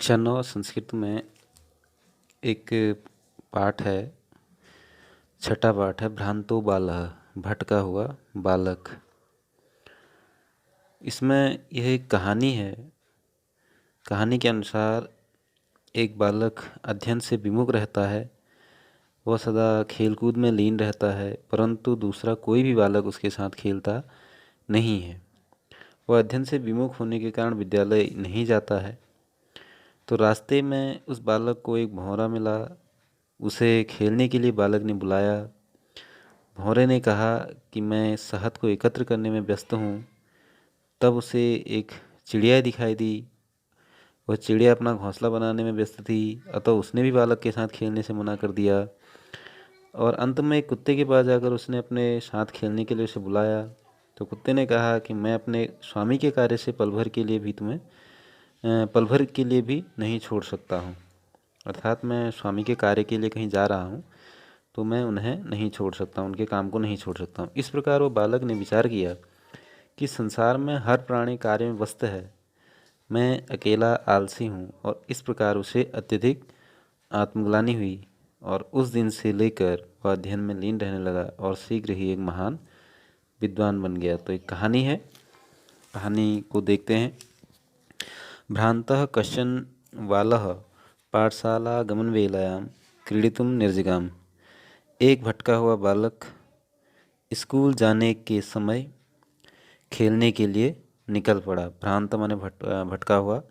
कक्षा 9 संस्कृत में एक पाठ है, छठा पाठ है, भ्रांतो बालः, भटका हुआ बालक। इसमें यह एक कहानी है। कहानी के अनुसार एक बालक अध्ययन से विमुख रहता है। वह सदा खेलकूद में लीन रहता है, परंतु दूसरा कोई भी बालक उसके साथ खेलता नहीं है। वह अध्ययन से विमुख होने के कारण विद्यालय नहीं जाता है। तो रास्ते में उस बालक को एक भौंरा मिला। उसे खेलने के लिए बालक ने बुलाया। भौंरे ने कहा कि मैं शहद को एकत्र करने में व्यस्त हूँ। तब उसे एक चिड़िया दिखाई दी। वह चिड़िया अपना घोंसला बनाने में व्यस्त थी, अतः उसने भी बालक के साथ खेलने से मना कर दिया। और अंत में एक कुत्ते के पास जाकर उसने अपने साथ खेलने के लिए उसे बुलाया। तो कुत्ते ने कहा कि मैं अपने स्वामी के कार्य से पल भर के लिए भी नहीं छोड़ सकता हूँ। अर्थात मैं स्वामी के कार्य के लिए कहीं जा रहा हूँ तो मैं उन्हें नहीं छोड़ सकता, उनके काम को नहीं छोड़ सकता हूँ। इस प्रकार वो बालक ने विचार किया कि संसार में हर प्राणी कार्य में व्यस्त है, मैं अकेला आलसी हूँ। और इस प्रकार उसे अत्यधिक आत्मग्लानि हुई और उस दिन से लेकर वह अध्ययन में लीन रहने लगा और शीघ्र ही एक महान विद्वान बन गया। तो एक कहानी है, कहानी को देखते हैं। भ्रांतः कश्चन बालः पाठशालागमनवेलायां क्रीडितुं निर्जिगाम। एक भटका हुआ बालक स्कूल जाने के समय खेलने के लिए निकल पड़ा। भ्रांत माने भटका हुआ,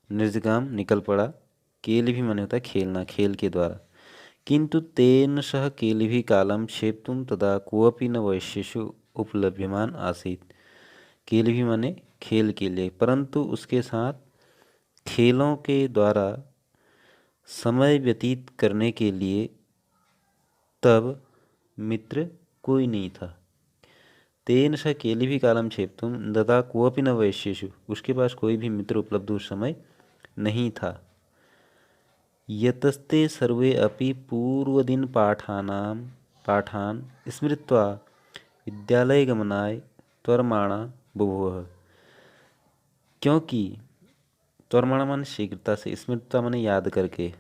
निर्जिगाम निकल पड़ा। केलि भी माने होता है खेलना, खेल के द्वारा। किंतु तेन सह केलिभिः कालं क्षेप्तुं तदा कोऽपि न वैश्येषु उपलभ्यमान आसीत्। केलिभिः माने खेल के लिए, परंतु उसके साथ खेलों के द्वारा समय व्यतीत करने के लिए तब मित्र कोई नहीं था। तेन स केलिभिः कालं क्षेप्तुं तदा कोऽपि न वैश्येषु, उसके पास कोई भी मित्र उपलब्ध उस समय नहीं था। यतस्ते सर्वे अपि पूर्वदिन पाठान स्मृत्वा विद्यालयगमनाय त्वरमाणा बुभुवः। क्योंकि त्वरमाणा माने शीघ्रता से, स्मृत्वा माने याद करके,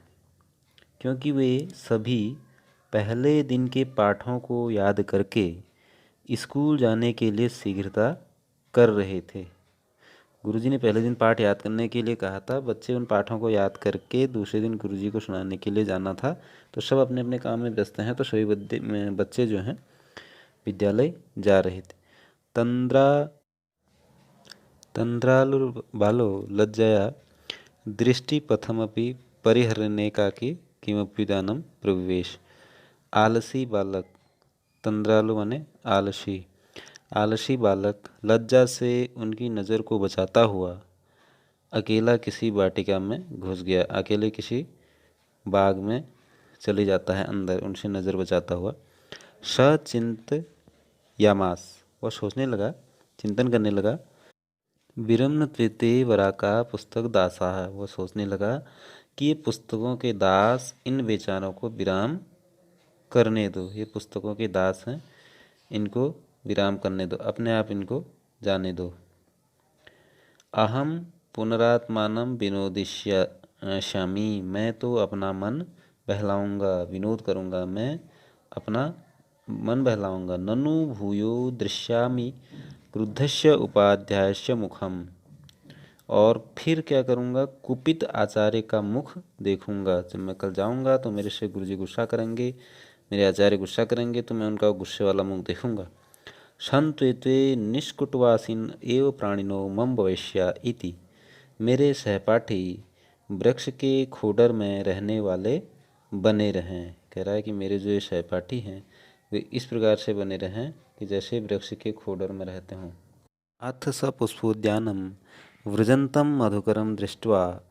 क्योंकि वे सभी पहले दिन के पाठों को याद करके स्कूल जाने के लिए शीघ्रता कर रहे थे। गुरुजी ने पहले दिन पाठ याद करने के लिए कहा था। बच्चे उन पाठों को याद करके दूसरे दिन गुरुजी को सुनाने के लिए जाना था। तो सब अपने अपने काम में व्यस्त हैं, तो सभी बच्चे जो हैं विद्यालय जा रहे थे। तंद्रालुर्बालो लज्जया दृष्टिपथमपि परिहरनेकाकी किमपि दानं प्रविवेश। आलसी बालक, तंद्रालु माने आलसी, आलसी बालक लज्जा से उनकी नज़र को बचाता हुआ अकेला किसी वाटिका में घुस गया। अकेले किसी बाग में चले जाता है अंदर, उनसे नज़र बचाता हुआ। सचिंत यामास, वह सोचने लगा, चिंतन करने लगा। विरम्न त्वेते वराका पुस्तक दासा है, वह सोचने लगा कि ये पुस्तकों के दास, इन बेचारों को विराम करने दो। ये पुस्तकों के दास हैं, इनको विराम करने दो, अपने आप इनको जाने दो। अहम पुनरात्मानं विनोदिष्यामि, मैं तो अपना मन बहलाऊंगा, विनोद करूंगा, मैं अपना मन बहलाऊंगा। ननु भूयो दृश्यामि क्रुद्धस्य उपाध्यायस्य मुखम, और फिर क्या करूंगा, कुपित आचार्य का मुख देखूंगा। जब मैं कल जाऊंगा तो मेरे से गुरुजी गुस्सा करेंगे, मेरे आचार्य गुस्सा करेंगे, तो मैं उनका गुस्से वाला मुख देखूंगा। संत्वेत्वे निष्कुटवासिन एव प्राणिनो मम भविष्या इति, मेरे सहपाठी वृक्ष के खोडर में रहने वाले बने रहें। कह रहा है कि मेरे जो ये सहपाठी हैं वे इस प्रकार से बने रहें कि जैसे वृक्ष के खोडर में रहते हों। अथ स पुष्पोद्यानं व्रजन्तं मधुकरं दृष्ट्वा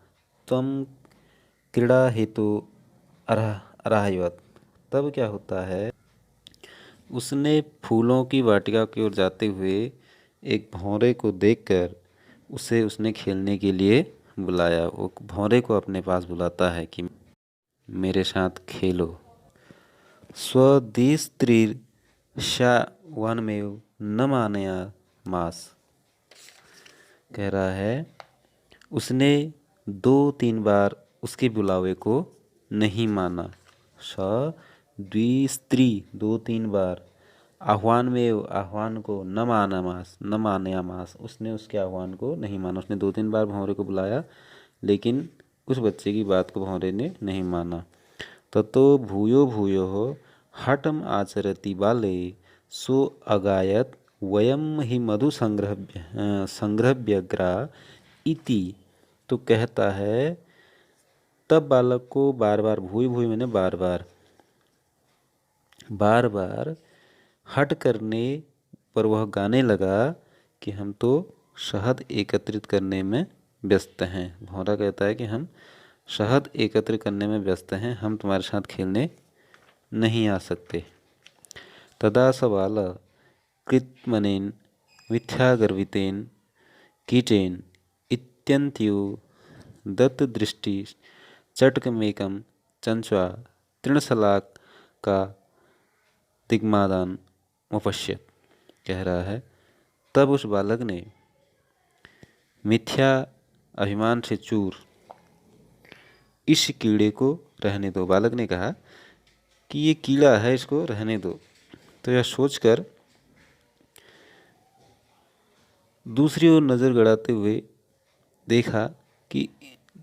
त्वं क्रीड़ा हेतु अराहयवत्। तब क्या होता है, उसने फूलों की वाटिका की ओर जाते हुए एक भौरे को देखकर उसे उसने खेलने के लिए बुलाया। वो भौरे को अपने पास बुलाता है कि मेरे साथ खेलो। स्वदिस्त्रीर्षावनमेव न मानया मास, कह रहा है उसने 2-3 बार उसके बुलावे को नहीं माना। स द्विस्त्री 2-3 बार। आह्वान में आह्वान को न मानामास न मानयामास, उसने उसके आह्वान को नहीं माना। उसने 2-3 बार भंवरे को बुलाया लेकिन उस बच्चे की बात को भंवरे ने नहीं माना। ततो भूयो भूयो हठम आचरति बाले सो अगायत वयम ही मधु संग्रहव्यग्रा इति। तो कहता है तब बालक को बार बार, भूय भूय मैंने बार बार, बार बार हट करने पर वह गाने लगा कि हम तो शहद एकत्रित करने में व्यस्त हैं। भौरा कहता है कि हम शहद एकत्र करने में व्यस्त हैं, हम तुम्हारे साथ खेलने नहीं आ सकते। तदा स बाल कृतमनेन मिथ्यागर्वितेन कीटेन इत्यन्त्यो दत्तदृष्टि चटकमेकम चंचवा तृणशलाक का दिग्मादान उपश्यत। कह रहा है तब उस बालक ने मिथ्या अभिमान से चूर इस कीड़े को रहने दो। बालक ने कहा कि ये कीड़ा है, इसको रहने दो। तो यह सोचकर दूसरी ओर नज़र गड़ाते हुए देखा कि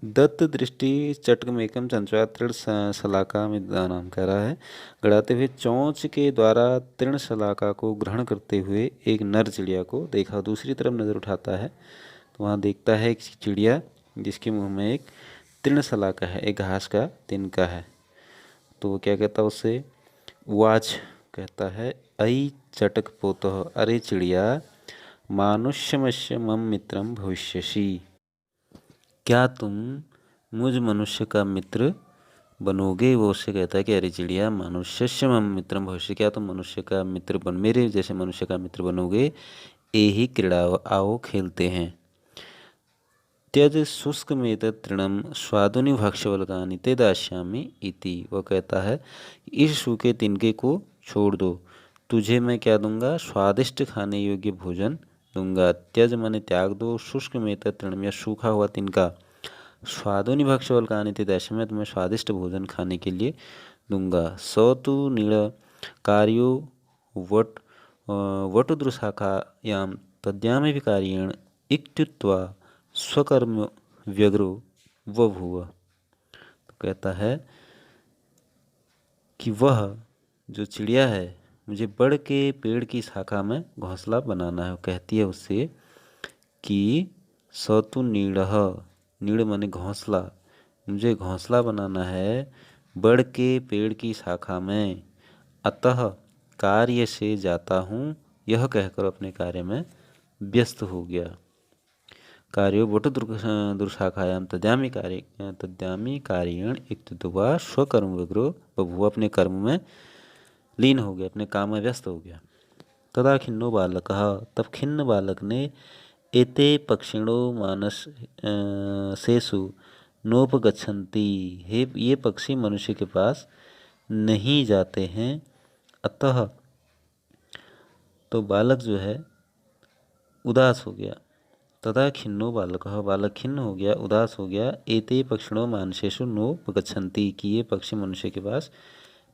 दत्त दृष्टि चटकमेकम चंचवा तृण शलाका में नाम कह रहा है, गड़ाते हुए चोंच के द्वारा तृण शलाका को ग्रहण करते हुए एक नर चिड़िया को देखा। दूसरी तरफ नज़र उठाता है तो वहाँ देखता है एक चिड़िया जिसके मुंह में एक तृण शलाका है, एक घास का तिनका है। तो वो क्या कहता है उससे, वाच कहता है अई चटक पोतः, अरे चिड़िया मानुष्यमस्य मम मित्रम भविष्यसि। क्या तुम मुझ मनुष्य का मित्र बनोगे। वो उससे कहता है कि अरे चिड़िया मनुष्यस्य मम मित्रम भविष्य, क्या तुम मनुष्य का मित्र बन, मेरे जैसे मनुष्य का मित्र बनोगे। एहि क्रीड़ा, आओ खेलते हैं। त्यज शुष्क में तृणम स्वादुनि भक्ष्यवल्कानि ते दास्यामि इति। वह कहता है इस सूखे तिनके को छोड़ दो, तुझे मैं क्या दूंगा, स्वादिष्ट खाने योग्य भोजन दूंगा। त्यज माने त्याग दो, शुष्क में तृणम या सूखा हुआ तिनका, स्वादुनि भक्ष्यवल्कानि ते दास्यामि मैं तुम्हें स्वादिष्ट भोजन खाने के लिए दूंगा। स तु नीड़ कार्यो वट वटुदृशाखायां तद्यामे विकार्येण इत्युक्त्वा स्वकर्म व्यग्रो बभूव। तो कहता है कि वह जो चिड़िया है मुझे बढ़ के पेड़ की शाखा में घोंसला बनाना है। कहती है उससे कि सतु नीड़, नीड़ माने घोंसला, मुझे घोंसला बनाना है बढ़ के पेड़ की शाखा में। अतः कार्य से जाता हूँ, यह कहकर अपने कार्य में व्यस्त हो गया। कार्यो वटु दुर्शाखायाम तद्यामी कार्येण इत्युक्त्वा स्वकर्म व्यग्रो बभूव, अपने कर्म में लीन हो गया, अपने काम में व्यस्त हो गया। तदा खिन्नो बालकः, तब खिन्न बालक ने एते पक्षिणो मानस सेसु नोपगच्छन्ति, हे ये पक्षी मनुष्य के पास नहीं जाते हैं। अतः तो बालक जो है उदास हो गया। तदा खिन्नो बालकः, बालक खिन्न हो गया, उदास हो गया। एते पक्षिणो मानसेषु नोपगच्छन्ति, कि ये पक्षी मनुष्य के पास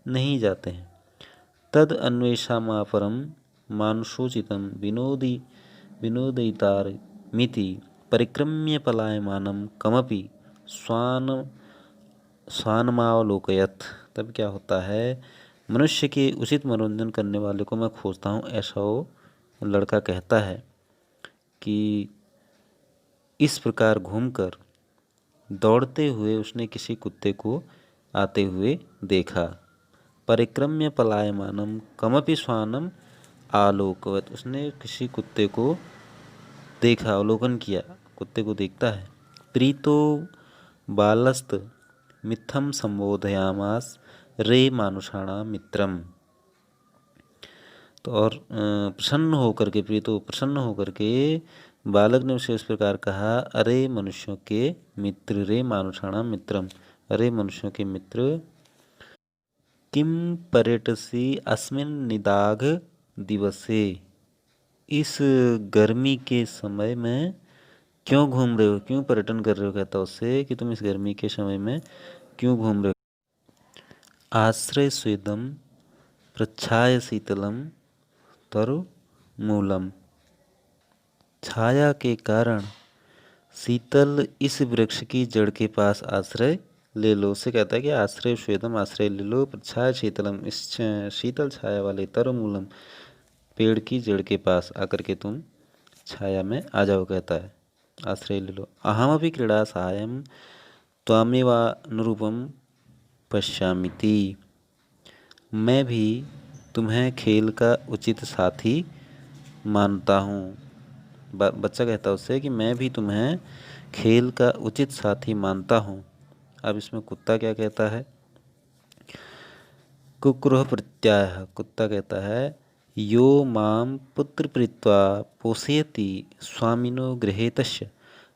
नहीं जाते हैं। तद अन्वेषामापरम मानुषोचितं विनोदयितारमिति परिक्रम्य पलायमानं कमपि स्वानमावलोकयत्। तब क्या होता है, मनुष्य के उचित मनोरंजन करने वाले को मैं खोजता हूँ, ऐसा वो लड़का कहता है कि इस प्रकार घूमकर दौड़ते हुए उसने किसी कुत्ते को आते हुए देखा। परिक्रम्य पलायमानम कमपि स्वानम आलोकवत, उसने किसी कुत्ते को देखा, अवलोकन किया, कुत्ते को देखता है। प्रीतो बालस्त मिथम संबोधयामास रे मानुषाणा मित्रम। तो और प्रसन्न होकर के, प्रीतो प्रसन्न होकर के बालक ने उसे इस प्रकार कहा, अरे मनुष्यों के मित्र, रे मानुषाणा मित्रम, अरे मनुष्यों के मित्र, किम पर्यटसी अस्मिन निदाघ दिवसे, इस गर्मी के समय में क्यों घूम रहे हो, क्यों पर्यटन कर रहे हो, कहता उससे कि तुम इस गर्मी के समय में क्यों घूम रहे हो। आश्रय स्वेदम प्रच्छाय शीतलम तरु मूलम, छाया के कारण शीतल इस वृक्ष की जड़ के पास आश्रय ले लो। उससे कहता है कि आश्रय स्वेदम, आश्रय ले लो, प्रच्छाय शीतलम, इस शीतल छाया वाले तरमूलम पेड़ की जड़ के पास आकर के तुम छाया में आ जाओ, कहता है आश्रय ले लो। अहमपि क्रीड़ा सहायम त्वामेवानुरूपम पश्यामिति, मैं भी तुम्हें खेल का उचित साथी मानता हूँ। बच्चा कहता है उससे कि मैं भी तुम्हें खेल का उचित साथी मानता हूँ। अब इसमें कुत्ता क्या कहता है, कुक्रुह प्रत्यायः, कुत्ता कहता है यो माम पुत्र प्रीत्वा पोषयति स्वामिनो गृहे तस्य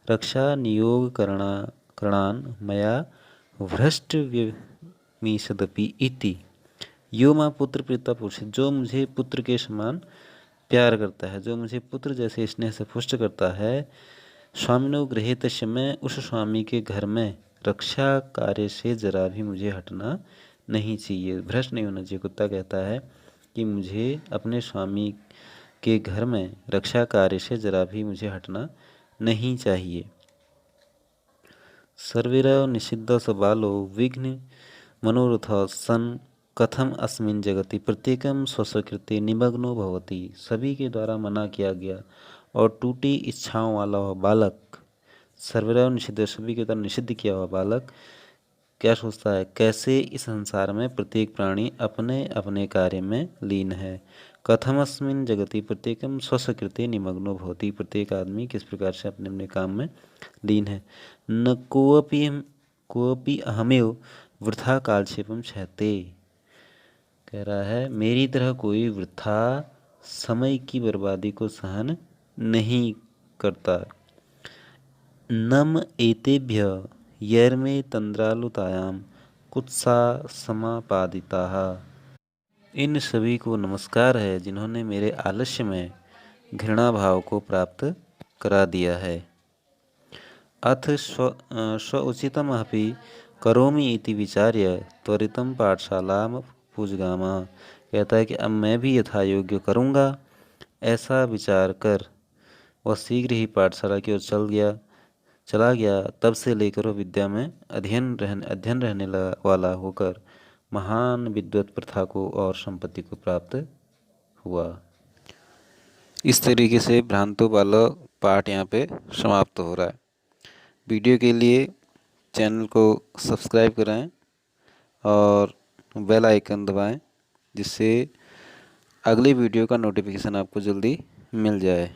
रक्षा नियोग करणान मया भ्रष्ट व्यमीषदपि इति। यो मां पुत्र प्रीत्वा पोषयति, जो मुझे पुत्र के समान प्यार करता है, जो मुझे पुत्र जैसे स्नेह से पुष्ट करता है, स्वामिनो गृहे तस्य, मैं उस स्वामी के घर में रक्षा कार्य से जरा भी मुझे हटना नहीं चाहिए, भ्रष्ट नहीं होना चाहिए। कुत्ता कहता है कि मुझे अपने स्वामी के घर में रक्षा कार्य से जरा भी मुझे हटना नहीं चाहिए। सर्वैरव निषिद्ध स बालो विघ्न मनोरथ सन कथम अस्मिन जगति प्रत्येकम स्वस्वकृते निमग्नो भवति, सभी के द्वारा मना किया गया और टूटी इच्छाओं वाला वह बालक, सर्वैरव निषिद्ध, सभी के द्वारा निषिद्ध किया हुआ बालक क्या सोचता है, कैसे इस संसार में प्रत्येक प्राणी अपने अपने कार्य में लीन है। कथमस्मिन जगति प्रत्येकम स्वस्वकृते निमग्नो भवति, प्रत्येक आदमी किस प्रकार से अपने अपने काम में लीन है। न कोऽपि अहमेव वृथा कालक्षेपम छहते, कह रहा है मेरी तरह कोई वृथा समय की बर्बादी को सहन नहीं करता। नम एतेभ्य यर्मे तंद्रालुतायाम कुत्सा समापादिताः, इन सभी को नमस्कार है जिन्होंने मेरे आलस्य में घृणा भाव को प्राप्त करा दिया है। अथ स्वउचितमपि करोमि इति विचार्य त्वरितं पाठशालां पूजगामः, कहता है कि अब मैं भी यथा योग्य करूँगा, ऐसा विचार कर वह शीघ्र ही पाठशाला की ओर चला गया। तब से लेकर वह विद्या में अध्ययन रहने वाला होकर महान विद्वत प्रथा को और संपत्ति को प्राप्त हुआ। इस तरीके से भ्रांतो बालक पाठ यहाँ पे समाप्त हो रहा है। वीडियो के लिए चैनल को सब्सक्राइब करें और बेल आइकन दबाएं, जिससे अगली वीडियो का नोटिफिकेशन आपको जल्दी मिल जाए।